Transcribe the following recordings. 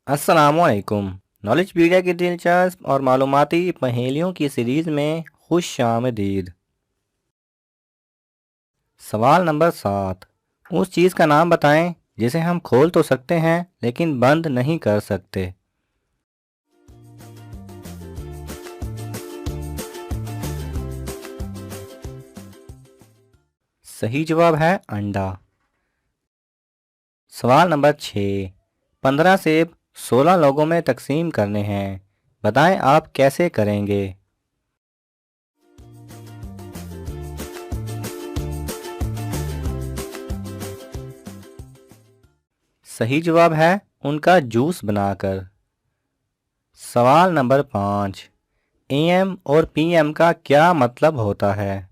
अस्सलामुअलैकुम। नॉलेज पीडिया की दिलचस्प और मालूमाती पहेलियों की सीरीज़ में खुश आमदीद। सवाल नंबर 7। उस चीज़ का नाम बताएं जिसे हम खोल तो सकते हैं लेकिन बंद नहीं कर सकते। सही जवाब है अंडा। सवाल नंबर 6। 15 सेब 16 लोगों में तकसीम करने हैं, बताएं आप कैसे करेंगे। सही जवाब है उनका जूस बनाकर। सवाल नंबर 5। एएम और पीएम का क्या मतलब होता है।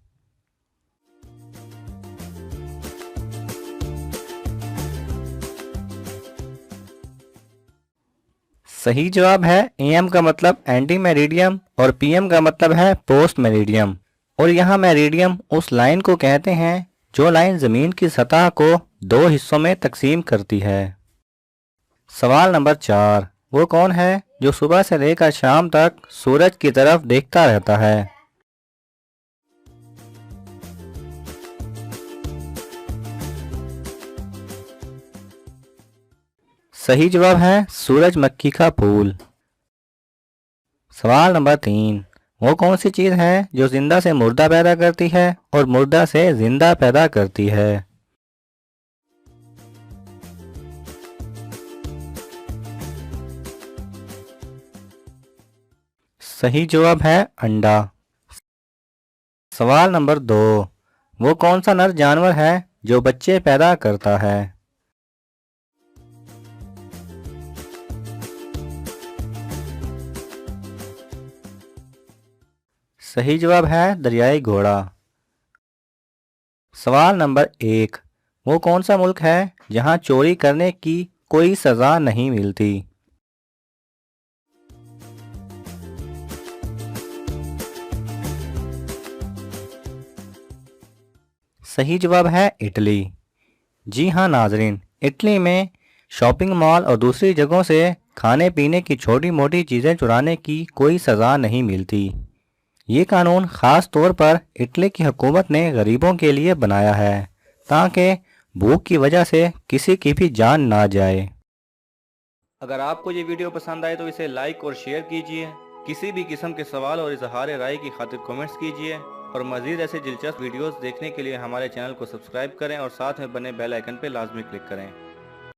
सही जवाब है एएम का मतलब एंटी मेरिडियम और पीएम का मतलब है पोस्ट मेरिडियम। और यहाँ मेरिडियम उस लाइन को कहते हैं जो लाइन ज़मीन की सतह को दो हिस्सों में तकसीम करती है। सवाल नंबर 4। वो कौन है जो सुबह से लेकर शाम तक सूरज की तरफ देखता रहता है। सही जवाब है सूरजमुखी का फूल। सवाल नंबर 3। वो कौन सी चीज़ है जो जिंदा से मुर्दा पैदा करती है और मुर्दा से जिंदा पैदा करती है। सही जवाब है अंडा। सवाल नंबर 2। वो कौन सा नर जानवर है जो बच्चे पैदा करता है। सही जवाब है दरियाई घोड़ा। सवाल नंबर 1। वो कौन सा मुल्क है जहां चोरी करने की कोई सज़ा नहीं मिलती। सही जवाब है इटली। जी हाँ नाजरीन, इटली में शॉपिंग मॉल और दूसरी जगहों से खाने पीने की छोटी मोटी चीज़ें चुराने की कोई सज़ा नहीं मिलती। ये कानून ख़ास तौर पर इटली की हुकूमत ने गरीबों के लिए बनाया है ताकि भूख की वजह से किसी की भी जान ना जाए। अगर आपको ये वीडियो पसंद आए तो इसे लाइक और शेयर कीजिए। किसी भी किस्म के सवाल और इजहार राय की खातिर कमेंट्स कीजिए और मज़ीद ऐसे दिलचस्प वीडियोस देखने के लिए हमारे चैनल को सब्सक्राइब करें और साथ में बने बेल आइकन पर लाजमी क्लिक करें।